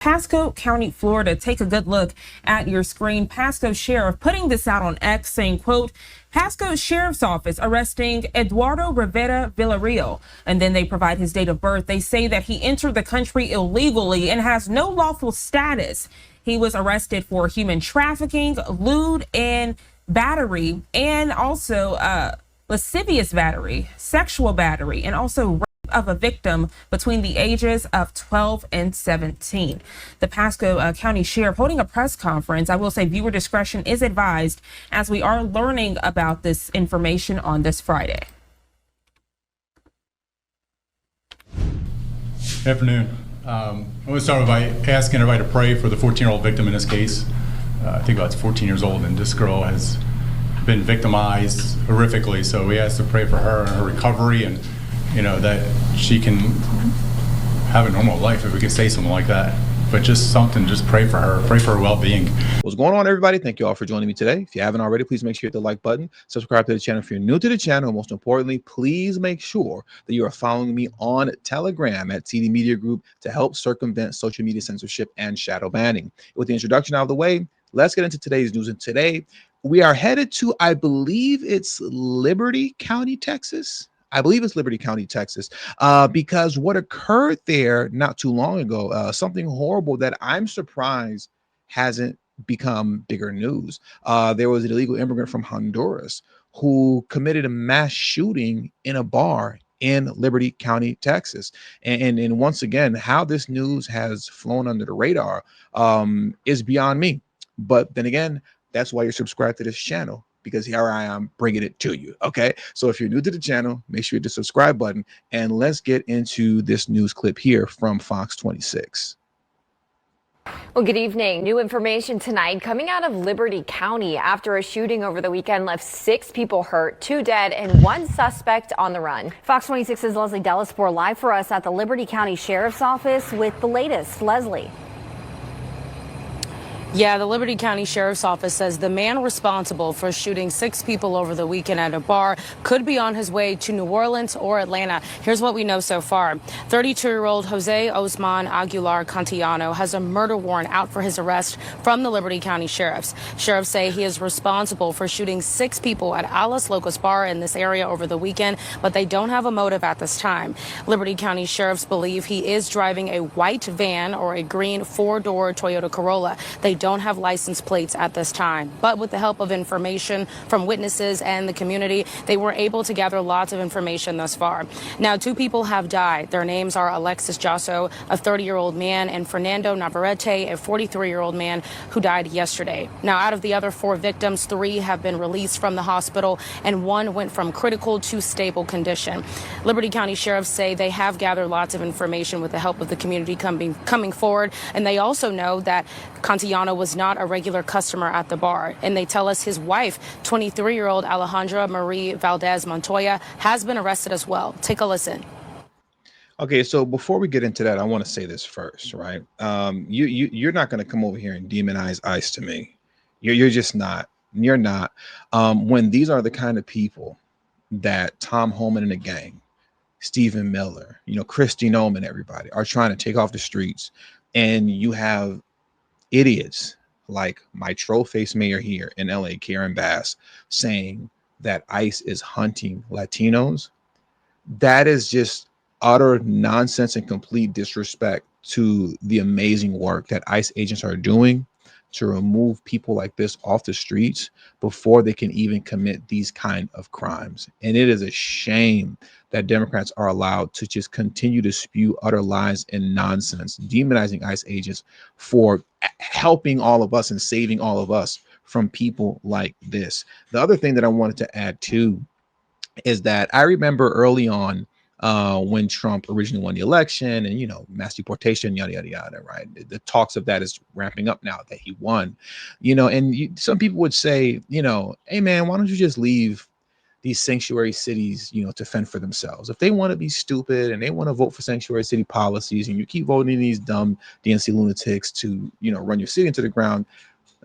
Pasco County, Florida. Take a good look at your screen. Pasco Sheriff putting this out on X saying, quote, Pasco Sheriff's Office arresting Eduardo Rivera Villarreal. And then they provide his date of birth. They say that he entered the country illegally and has no lawful status. He was arrested for human trafficking, lewd and battery, and also lascivious battery, sexual battery, and also rape of a victim between the ages of 12 and 17. The Pasco County Sheriff holding a press conference. I will say viewer discretion is advised as we are learning about this information on this Friday. Good afternoon. I want to start by asking everybody to pray for the 14-year-old victim in this case. I think about 14 years old, and this girl has been victimized horrifically. So we ask to pray for her and her recovery, and that she can have a normal life, if we could say something like that. But just pray for her well-being. What's going on, everybody? Thank you all for joining me today. If you haven't already, please make sure you hit the like button, subscribe to the channel if you're new to the channel. Most importantly, please make sure that you are following me on Telegram at TD Media Group to help circumvent social media censorship and shadow banning. With the introduction out of the way, let's get into today's news. And today we are headed to, I believe it's Liberty County, Texas. Because what occurred there not too long ago, something horrible that I'm surprised hasn't become bigger news. There was an illegal immigrant from Honduras who committed a mass shooting in a bar in Liberty County, Texas. And once again, how this news has flown under the radar is beyond me. But then again, that's why you're subscribed to this channel, because here I am bringing it to you. Okay, so if you're new to the channel, make sure you hit the subscribe button, and let's get into this news clip here from Fox 26. Well, good evening. New information tonight coming out of Liberty County after a shooting over the weekend left 6 people hurt, 2 dead, and 1 suspect on the run. Fox 26's Leslie Delaspore live for us at the Liberty County Sheriff's Office with the latest. Leslie. Yeah, the Liberty County Sheriff's Office says the man responsible for shooting 6 people over the weekend at a bar could be on his way to New Orleans or Atlanta. Here's what we know so far. 32-year-old Jose Osman Aguilar Cantillano has a murder warrant out for his arrest from the Liberty County Sheriffs. Sheriffs say he is responsible for shooting 6 people at Alas Locas Bar in this area over the weekend, but they don't have a motive at this time. Liberty County Sheriffs believe he is driving a white van or a green 4-door Toyota Corolla. They don't have license plates at this time, but with the help of information from witnesses and the community, they were able to gather lots of information thus far. Now, 2 people have died. Their names are Alexis Jasso, a 30-year-old man, and Fernando Navarrete, a 43-year-old man who died yesterday. Now, out of the other 4 victims, 3 have been released from the hospital and 1 went from critical to stable condition. Liberty County Sheriffs say they have gathered lots of information with the help of the community coming forward, and they also know that Cantillano was not a regular customer at the bar. And they tell us his wife, 23-year-old Alejandra Marie Valdez Montoya, has been arrested as well. Take a listen. Okay, so before we get into that, I want to say this first, right? You're not going to come over here and demonize ICE to me. You're just not. You're not. When these are the kind of people that Tom Holman and the gang, Stephen Miller, Christy Noman, everybody are trying to take off the streets, and you have idiots like my troll-faced mayor here in LA, Karen Bass, saying that ICE is hunting Latinos, that is just utter nonsense and complete disrespect to the amazing work that ICE agents are doing to remove people like this off the streets before they can even commit these kind of crimes. And it is a shame that Democrats are allowed to just continue to spew utter lies and nonsense, demonizing ICE agents for helping all of us and saving all of us from people like this. The other thing that I wanted to add too is that I remember early on when Trump originally won the election and, mass deportation, yada, yada, yada, right? The talks of that is ramping up now that he won, and some people would say, hey, man, why don't you just leave these sanctuary cities, to fend for themselves? If they want to be stupid and they want to vote for sanctuary city policies and you keep voting these dumb DNC lunatics to, run your city into the ground,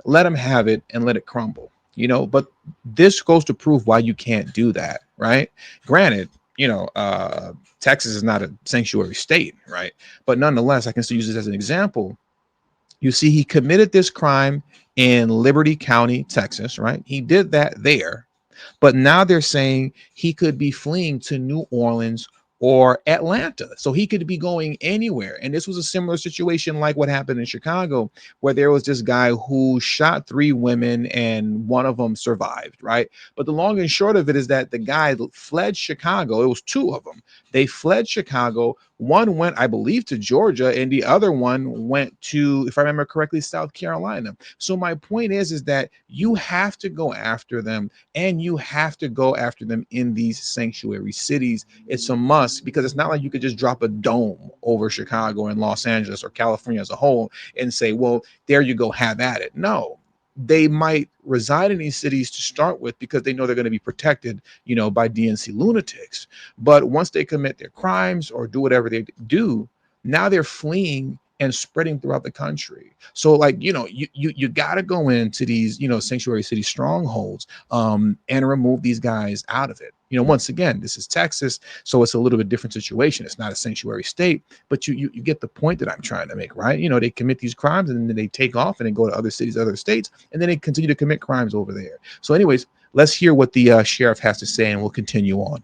let them have it and let it crumble, but this goes to prove why you can't do that, right? Granted, Texas is not a sanctuary state, right? But nonetheless, I can still use this as an example You see, he committed this crime in Liberty County, Texas, right? He did that there. But now they're saying he could be fleeing to New Orleans or Atlanta. So he could be going anywhere. And this was a similar situation like what happened in Chicago, where there was this guy who shot 3 women and one of them survived, right? But the long and short of it is that the guy fled Chicago. It was 2 of them. They fled Chicago. One went, I believe, to Georgia, and the other one went to, if I remember correctly, South Carolina. So my point is that you have to go after them, and you have to go after them in these sanctuary cities. It's a must, because it's not like you could just drop a dome over Chicago and Los Angeles or California as a whole and say, well, there you go, have at it. No, they might reside in these cities to start with because they know they're going to be protected, by DNC lunatics. But once they commit their crimes or do whatever they do, now they're fleeing and spreading throughout the country. So you got to go into these, sanctuary city strongholds and remove these guys out of it. Once again, this is Texas, so it's a little bit different situation. It's not a sanctuary state, but you get the point that I'm trying to make, right? They commit these crimes and then they take off and then go to other cities, other states, and then they continue to commit crimes over there. So anyways, let's hear what the sheriff has to say, and we'll continue on.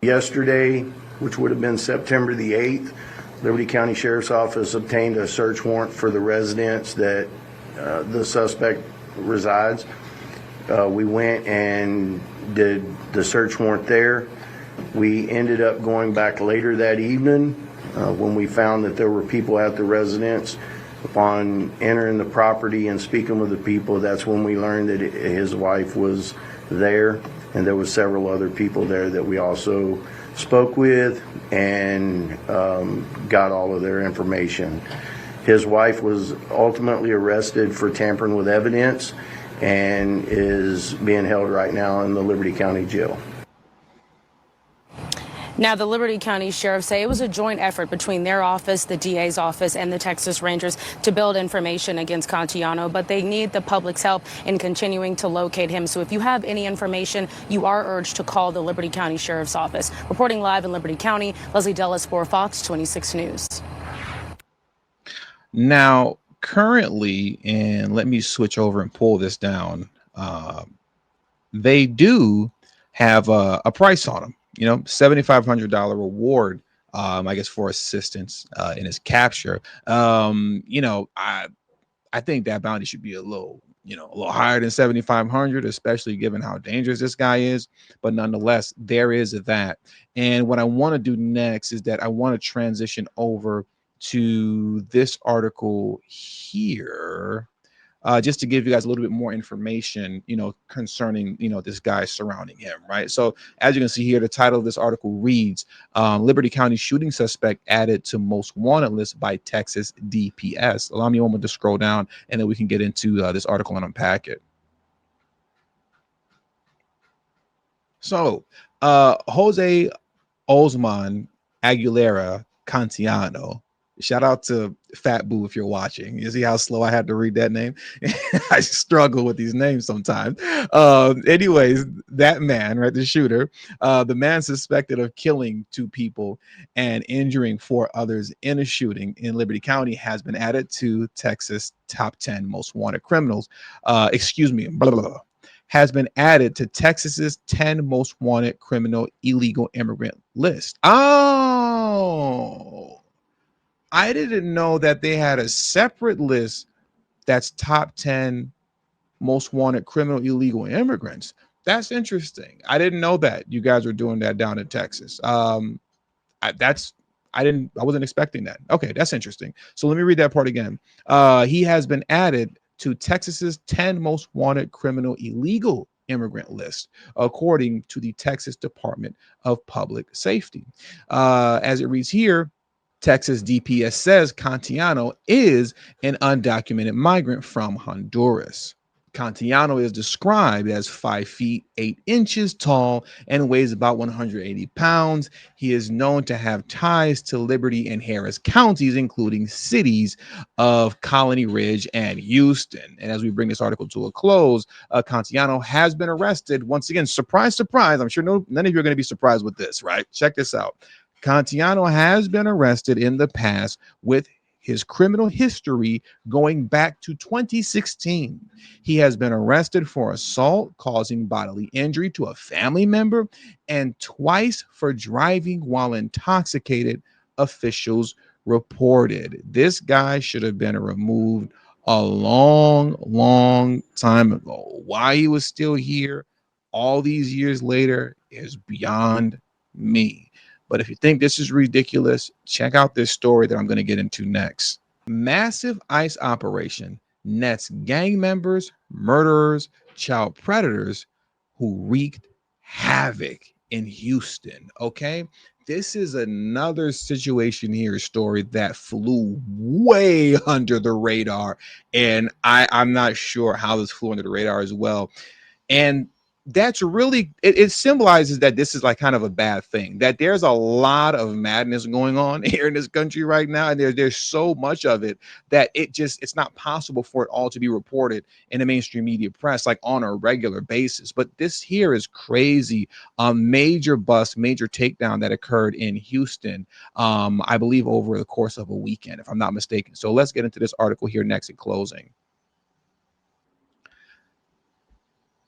Yesterday, which would have been September the 8th, Liberty County Sheriff's Office obtained a search warrant for the residence that the suspect resides. We went and did the search warrant there. We ended up going back later that evening when we found that there were people at the residence. Upon entering the property and speaking with the people, that's when we learned that his wife was there, and there was several other people there that we also spoke with and got all of their information. His wife was ultimately arrested for tampering with evidence and is being held right now in the Liberty County Jail. Now, the Liberty County Sheriff say it was a joint effort between their office, the DA's office, and the Texas Rangers to build information against Cantillano, but they need the public's help in continuing to locate him. So if you have any information, you are urged to call the Liberty County Sheriff's Office. Reporting live in Liberty County, Leslie Dellis for Fox 26 News. Now, currently, and let me switch over and pull this down, they do have a price on them. $7,500 reward, I guess, for assistance in his capture. I think that bounty should be a little higher than 7,500, especially given how dangerous this guy is. But nonetheless, there is that. And what I want to do next is that I want to transition over to this article here, just to give you guys a little bit more information, concerning, this guy surrounding him, right? So as you can see here, the title of this article reads, Liberty County shooting suspect added to most wanted list by Texas DPS. Allow me a moment to scroll down, and then we can get into this article and unpack it. So Jose Osman Aguilar Cantillano. Shout out to Fat Boo if you're watching. You see how slow I had to read that name? I struggle with these names sometimes. Anyways, that man, right, the shooter, the man suspected of killing 2 people and injuring 4 others in a shooting in Liberty County has been added to Texas top 10 most wanted criminals. Has been added to Texas's 10 most wanted criminal illegal immigrant list. Oh, I didn't know that they had a separate list that's top 10 most wanted criminal illegal immigrants. That's interesting. I didn't know that you guys were doing that down in Texas. I wasn't expecting that. Okay, that's interesting. So let me read that part again. He has been added to Texas's 10 most wanted criminal illegal immigrant list, according to the Texas Department of Public Safety. As it reads here, Texas DPS says Cantillano is an undocumented migrant from Honduras. Cantillano is described as 5 feet 8 inches tall and weighs about 180 pounds. He is known to have ties to Liberty and Harris counties, including cities of Colony Ridge and Houston. And as we bring this article to a close, Cantillano has been arrested. Once again, surprise, surprise. I'm sure none of you are going to be surprised with this, right? Check this out. Cantillano has been arrested in the past with his criminal history going back to 2016. He has been arrested for assault causing bodily injury to a family member and twice for driving while intoxicated, officials reported. This guy should have been removed a long time ago. Why he was still here all these years later is beyond me. But if you think this is ridiculous, check out this story that I'm going to get into next. Massive ICE operation nets gang members, murderers, child predators who wreaked havoc in Houston. Okay. This is another situation here, story that flew way under the radar. And I'm not sure how this flew under the radar as well. And that's really it symbolizes that this is like kind of a bad thing, that there's a lot of madness going on here in this country right now, and there's so much of it that it's not possible for it all to be reported in the mainstream media press like on a regular basis. But this here is crazy. Major bust, major takedown that occurred in Houston, I believe over the course of a weekend, if I'm not mistaken. So let's get into this article here next in closing.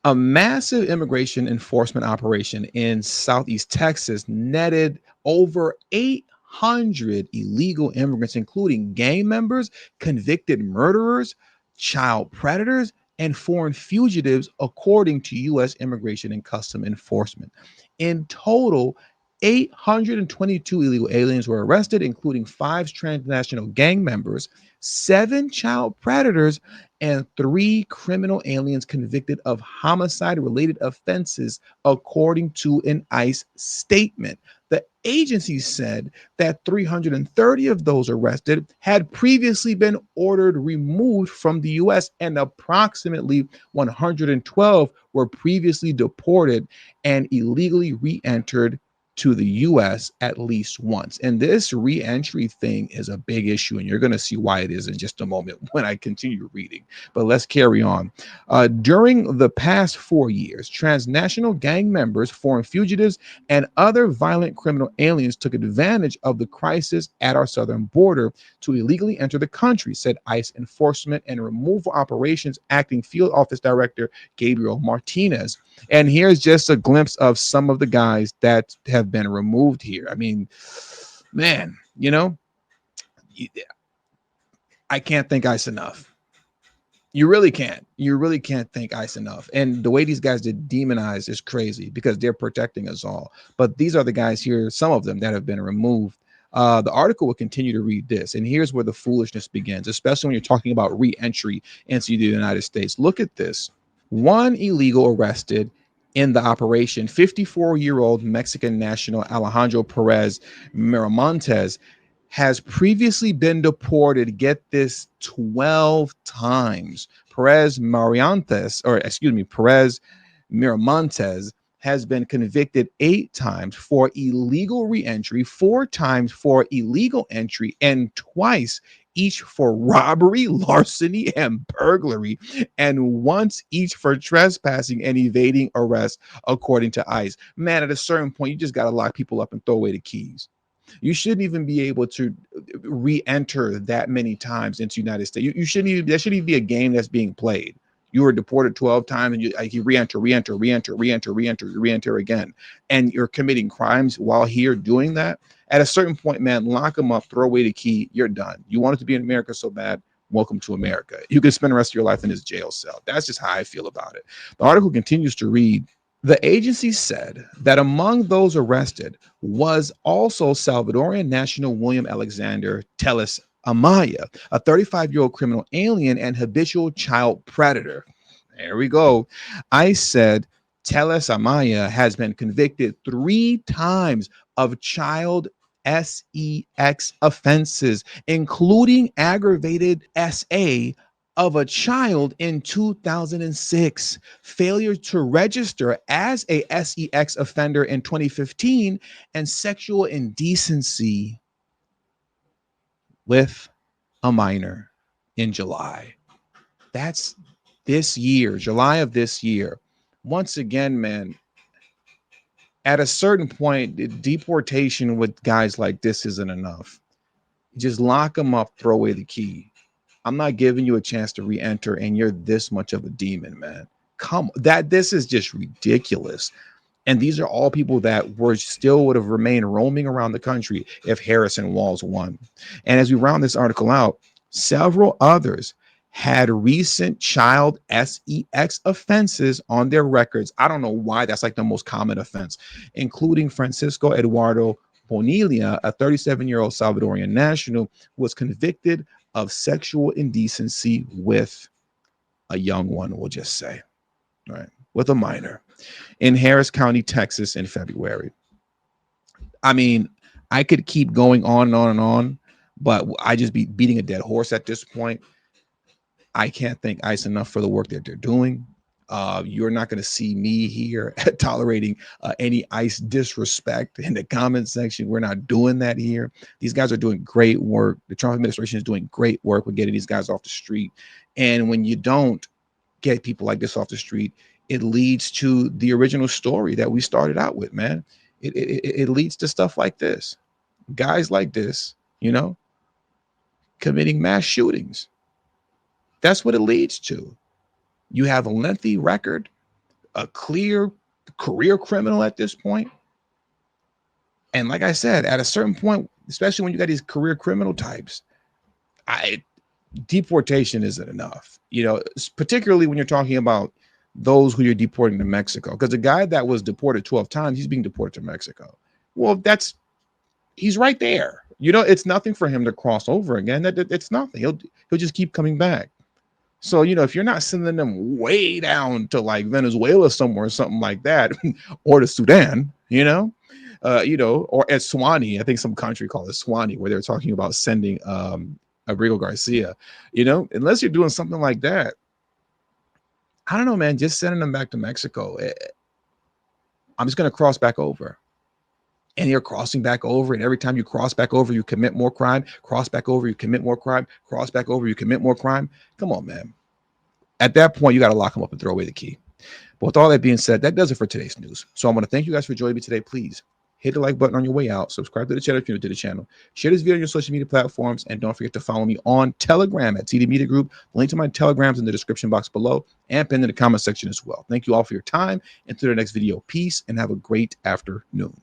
A massive immigration enforcement operation in Southeast Texas netted over 800 illegal immigrants, including gang members, convicted murderers, child predators, and foreign fugitives, according to U.S. Immigration and Customs Enforcement. In total, 822 illegal aliens were arrested, including 5 transnational gang members, 7 child predators, and 3 criminal aliens convicted of homicide-related offenses, according to an ICE statement. The agency said that 330 of those arrested had previously been ordered removed from the U.S., and approximately 112 were previously deported and illegally re-entered to the U.S. at least once. And this re-entry thing is a big issue, and you're going to see why it is in just a moment when I continue reading. But let's carry on. During the past 4 years, transnational gang members, foreign fugitives, and other violent criminal aliens took advantage of the crisis at our southern border to illegally enter the country, said ICE Enforcement and Removal Operations Acting Field Office Director Gabriel Martinez. And here's just a glimpse of some of the guys that have been removed here. I mean, man, I can't thank ICE enough. You really can't. You really can't thank ICE enough. And the way these guys did demonize is crazy because they're protecting us all. But these are the guys here, some of them that have been removed. The article will continue to read this. And here's where the foolishness begins, especially when you're talking about re-entry into the United States. Look at this. One illegal arrested in the operation, 54-year-old Mexican national Alejandra Perez Miramontes, has previously been deported, get this, 12 times. Perez Miramontes has been convicted 8 times for illegal re-entry, 4 times for illegal entry, and twice each for robbery, larceny, and burglary, and once each for trespassing and evading arrest, according to ICE. Man, at a certain point, you just got to lock people up and throw away the keys. You shouldn't even be able to re-enter that many times into the United States. You shouldn't even, that shouldn't even be a game that's being played. You were deported 12 times and you re-enter again. And you're committing crimes while here doing that. At a certain point, man, lock them up, throw away the key, you're done. You wanted to be in America so bad, welcome to America. You can spend the rest of your life in this jail cell. That's just how I feel about it. The article continues to read, the agency said that among those arrested was also Salvadorian national William Alexander Teles Amaya, a 35-year-old criminal alien and habitual child predator. There we go. I said Teles Amaya has been convicted 3 times of child sex offenses, including aggravated SA of a child in 2006, failure to register as a sex offender in 2015, and sexual indecency with a minor in July. That's this year, July of this year. Once again, man, At a certain point, deportation with guys like this isn't enough. Just lock them up, throw away the key. I'm not giving you a chance to re-enter, and you're this much of a demon, man. This is just ridiculous. And these are all people that would have remained roaming around the country if Harrison Walls won. And as we round this article out, several others had recent child sex offenses on their records. I don't know why that's like the most common offense, including Francisco Eduardo Bonilla, a 37-year-old Salvadorian national, was convicted of sexual indecency with a young one, we'll just say, right, with a minor in Harris County, Texas in February. I mean, I could keep going on and on and on, but I just be beating a dead horse at this point. I can't thank ICE enough for the work that they're doing. You're not going to see me here tolerating any ICE disrespect in the comment section. We're not doing that here. These guys are doing great work. The Trump administration is doing great work with getting these guys off the street. And when you don't get people like this off the street, it leads to the original story that we started out with, man. It leads to stuff like this. Guys like this, committing mass shootings. That's what it leads to. You have a lengthy record, a clear career criminal at this point. And like I said, at a certain point, especially when you got these career criminal types, deportation isn't enough, particularly when you're talking about those who you're deporting to Mexico. Because the guy that was deported 12 times, he's being deported to Mexico. Well, he's right there. It's nothing for him to cross over again. It's nothing. He'll just keep coming back. So, if you're not sending them way down to like Venezuela somewhere or something like that, or to Sudan, or at Swanee, I think some country called it Swanee, where they're talking about sending Abrigo Garcia, unless you're doing something like that, I don't know, man, just sending them back to Mexico. I'm just going to cross back over. And you're crossing back over. And every time you cross back over, you commit more crime. Cross back over, you commit more crime. Cross back over, you commit more crime. Come on, man. At that point, you got to lock them up and throw away the key. But with all that being said, that does it for today's news. So I want to thank you guys for joining me today. Please hit the like button on your way out. Subscribe to the channel if you're new to the channel. Share this video on your social media platforms. And don't forget to follow me on Telegram at TD Media Group. The link to my Telegrams in the description box below and pinned in the comment section as well. Thank you all for your time. Until the next video, peace and have a great afternoon.